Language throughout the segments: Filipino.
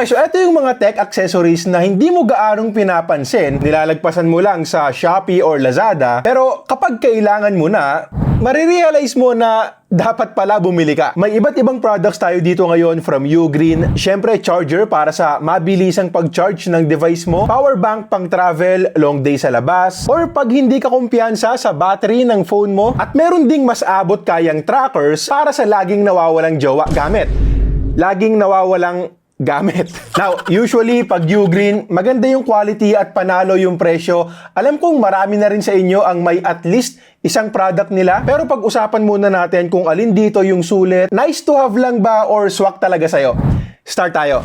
Okay, so ito yung mga tech accessories na hindi mo gaanong pinapansin, nilalagpasan mo lang sa Shopee or Lazada, pero kapag kailangan mo na, marirealize mo na dapat pala bumili ka. May iba't ibang products tayo dito ngayon from Ugreen. Syempre, charger para sa mabilisang pag-charge ng device mo, power bank pang travel, long day sa labas, or pag hindi ka kumpiyansa sa battery ng phone mo, at meron ding mas abot kayang trackers para sa laging nawawalang jowa gamit. Laging nawawalang gamit. Now, usually, pag Ugreen, maganda yung quality at panalo yung presyo. Alam kong marami na rin sa inyo ang may at least isang product nila. Pero pag-usapan muna natin kung alin dito yung sulit. Nice to have lang ba or swak talaga sa'yo? Start tayo.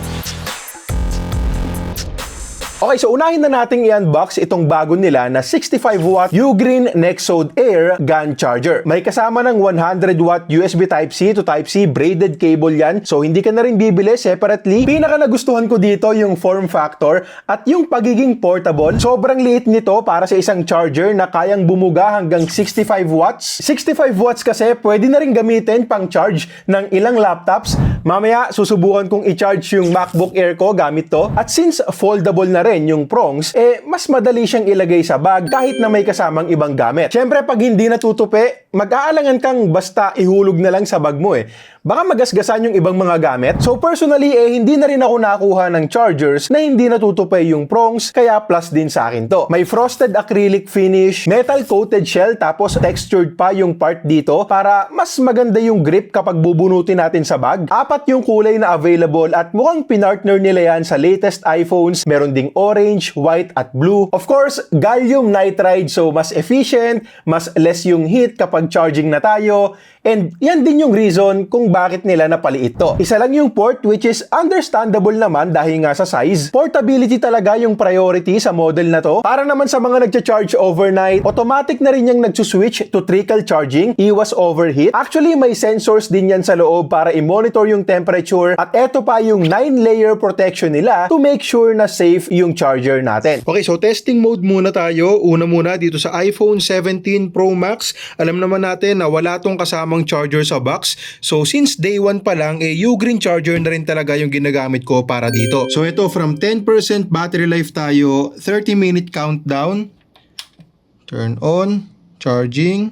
Okay, so unahin na nating i-unbox itong bago nila na 65-watt Ugreen Nexode Air GAN Charger. May kasama ng 100-watt USB Type-C to Type-C braided cable yan, so hindi ka na rin bibili separately. Pinaka nagustuhan ko dito yung form factor at yung pagiging portable. Sobrang liit nito para sa isang charger na kayang bumuga hanggang 65 watts. 65 watts kasi pwede na rin gamitin pang charge ng ilang laptops. Mamaya susubukan kong i-charge yung MacBook Air ko gamit to. At since foldable na rin yung prongs, mas madali siyang ilagay sa bag kahit na may kasamang ibang gamit. Siyempre, pag hindi natutupi, mag-aalangan kang basta ihulog na lang sa bag mo Baka magasgasan yung ibang mga gamit. So personally, hindi na rin ako nakakuha ng chargers na hindi natutupi yung prongs, kaya plus din sa akin to. May frosted acrylic finish, metal coated shell, tapos textured pa yung part dito para mas maganda yung grip kapag bubunutin natin sa bag. Apat yung kulay na available at mukhang pinartner nila yan sa latest iPhones. Meron ding orange, white at blue. Of course, gallium nitride, so mas efficient, mas less yung heat kapag charging na tayo. And yan din yung reason kung bakit nila napaliit to. Isa lang yung port, which is understandable naman dahil nga sa size. Portability talaga yung priority sa model na to. Para naman sa mga nagcha-charge overnight, automatic na rin yung nag-switch to trickle charging, iwas overheat. Actually, may sensors din yan sa loob para i-monitor yung temperature. At eto pa yung 9-layer protection nila to make sure na safe yung charger natin. Okay, so testing mode muna tayo. Una muna dito sa iPhone 17 Pro Max. Alam naman natin na wala tong kasamang charger sa box. So since day 1 pa lang, Ugreen charger na rin talaga yung ginagamit ko para dito. So ito, from 10% battery life tayo, 30-minute countdown, turn on, charging,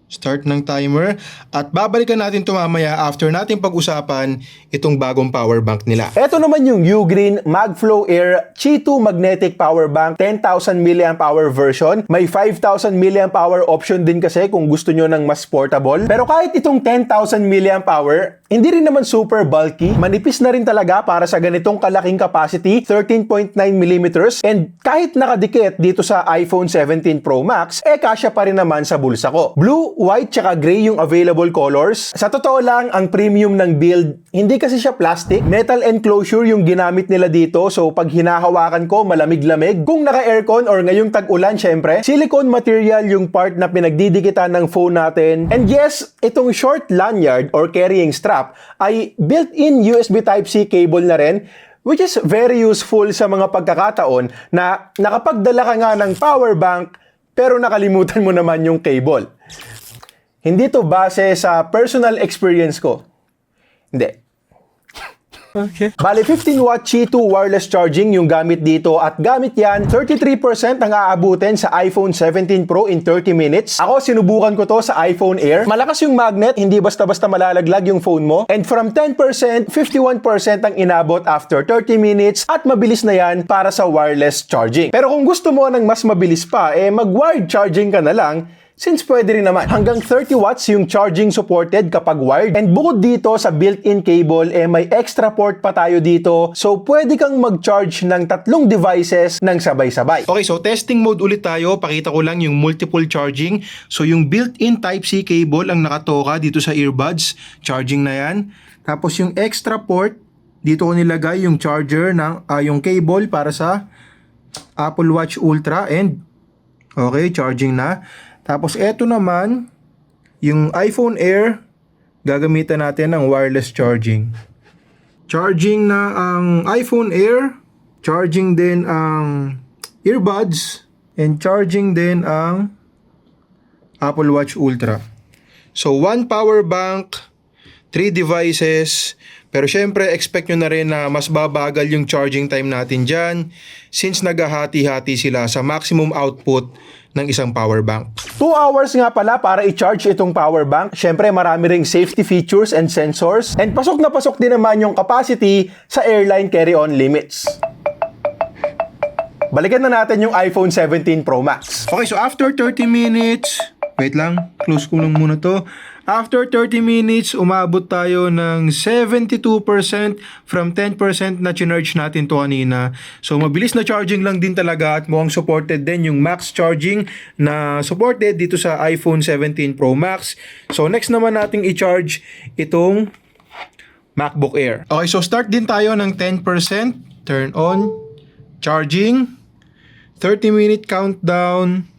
start ng timer, at babalikan natin ito mamaya after natin pag-usapan itong bagong power bank nila. Ito naman yung Ugreen MagFlow Air Qi 2 Magnetic Power Bank 10,000 mAh version. May 5,000 mAh option din kasi kung gusto nyo ng mas portable. Pero kahit itong 10,000 mAh, hindi rin naman super bulky. Manipis na rin talaga para sa ganitong kalaking capacity, 13.9mm. And kahit nakadikit dito sa iPhone 17 Pro Max, kasya pa rin naman sa bulsa ko. Blue, white, tsaka gray yung available colors. Sa totoo lang, ang premium ng build, hindi kasi siya plastic. Metal enclosure yung ginamit nila dito, so pag hinahawakan ko, malamig-lamig. Kung naka-aircon or ngayong tag-ulan, syempre, silicone material yung part na pinagdidikitan ng phone natin. And yes, itong short lanyard or carrying strap ay built-in USB Type-C cable na rin, which is very useful sa mga pagkakataon na nakapagdala ka nga ng power bank pero nakalimutan mo naman yung cable. Hindi to base sa personal experience ko. Hindi. Okay. Bali, 15-watt Qi 2 wireless charging yung gamit dito at gamit yan, 33% ang aabutin sa iPhone 17 Pro in 30 minutes. Ako, sinubukan ko to sa iPhone Air. Malakas yung magnet, hindi basta-basta malalaglag yung phone mo. And from 10%, 51% ang inabot after 30 minutes at mabilis na yan para sa wireless charging. Pero kung gusto mo ng mas mabilis pa, mag-wired charging ka na lang. Since pwede rin naman, hanggang 30 watts yung charging supported kapag wired. And bukod dito sa built-in cable, may extra port pa tayo dito. So pwede kang mag-charge ng 3 devices ng sabay-sabay. Okay, so testing mode ulit tayo. Pakita ko lang yung multiple charging. So yung built-in Type-C cable ang nakatoka dito sa earbuds. Charging na yan. Tapos yung extra port, dito ko nilagay yung charger ng yung cable para sa Apple Watch Ultra. And okay, charging na. Tapos eto naman, yung iPhone Air, gagamitan natin ng wireless charging. Charging na ang iPhone Air, charging din ang earbuds, and charging din ang Apple Watch Ultra. So 1 power bank, 3 devices, Pero syempre, expect nyo na rin na mas babagal yung charging time natin dyan since naghahati-hati sila sa maximum output ng isang power bank. 2 hours nga pala para i-charge itong power bank. Syempre, marami ring safety features and sensors. And pasok na pasok din naman yung capacity sa airline carry-on limits. Balikan na natin yung iPhone 17 Pro Max. Okay, so after 30 minutes, wait lang, close ko lang muna to. After 30 minutes, umabot tayo ng 72% from 10% na chinarge natin to kanina. So, mabilis na charging lang din talaga at mukhang supported din yung max charging na supported dito sa iPhone 17 Pro Max. So, next naman nating i-charge itong MacBook Air. Okay, so start din tayo ng 10%. Turn on. Charging. 30-minute countdown.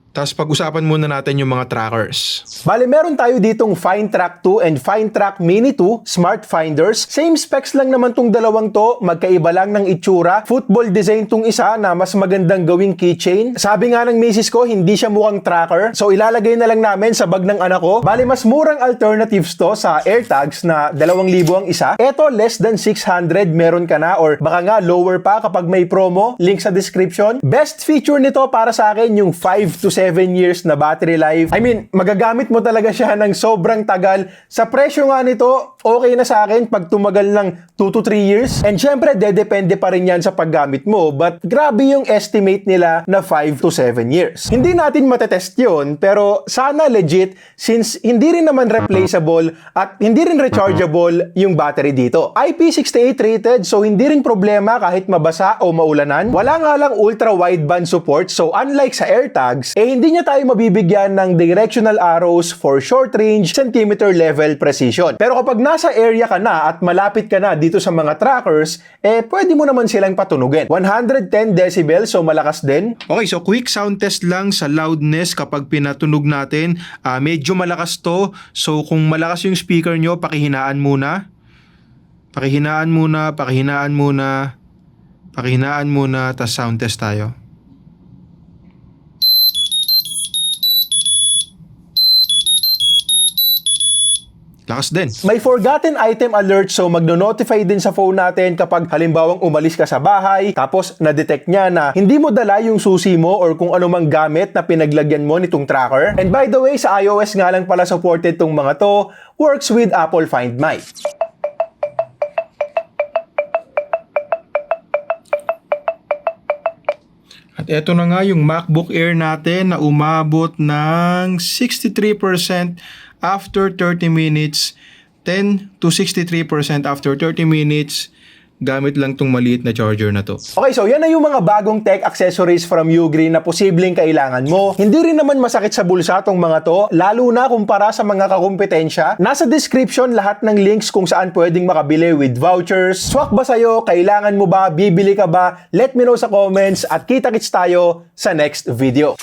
Tapos pag-usapan muna natin yung mga trackers. Bale, meron tayo ditong Find Track 2 and Find Track Mini 2 Smart Finders. Same specs lang naman tong dalawang to, magkaiba lang ng itsura. Football design tong isa na mas magandang gawing keychain. Sabi nga ng misis ko, hindi siya mukhang tracker. So ilalagay na lang namin sa bag ng anak ko. Bale, mas murang alternatives to sa AirTags na 2,000 ang isa. Eto, less than 600 meron ka na or baka nga lower pa kapag may promo. Link sa description. Best feature nito para sa akin yung 5 to 7 years na battery life. I mean, magagamit mo talaga siya ng sobrang tagal. Sa presyo nga nito, okay na sa akin pag tumagal ng 2 to 3 years. And syempre, dedepende pa rin yan sa paggamit mo. But grabe yung estimate nila na 5 to 7 years. Hindi natin matetest yun, pero sana legit since hindi rin naman replaceable at hindi rin rechargeable yung battery dito. IP68 rated, so hindi rin problema kahit mabasa o maulanan. Wala nga lang ultra wideband support, so unlike sa AirTags, hindi niya tayo mabibigyan ng directional arrows for short range, centimeter level precision. Pero kapag nasa area ka na at malapit ka na dito sa mga trackers, pwede mo naman silang patunugin. 110 decibels, so malakas din. Okay, so quick sound test lang sa loudness kapag pinatunog natin. Medyo malakas to. So kung malakas yung speaker nyo, pakihinaan muna. Pakihinaan muna, pakihinaan muna. Pakihinaan muna, tas sound test tayo. Lakas din. May forgotten item alert, so magno-notify din sa phone natin kapag halimbawang umalis ka sa bahay tapos na-detect niya na hindi mo dala yung susi mo or kung anumang gamit na pinaglagyan mo nitong tracker. And by the way, sa iOS nga lang pala supported tong mga to, works with Apple Find My. At eto na nga yung MacBook Air natin na umabot ng 63% after 30 minutes, 10 to 63% after 30 minutes, gamit lang tong maliit na charger na to. Okay, so yan na yung mga bagong tech accessories from Ugreen na posibleng kailangan mo. Hindi rin naman masakit sa bulsa tong mga to, lalo na kumpara sa mga kakumpetensya. Nasa description lahat ng links kung saan pwedeng makabili with vouchers. Swak ba sa'yo? Kailangan mo ba? Bibili ka ba? Let me know sa comments at kita-kits tayo sa next video.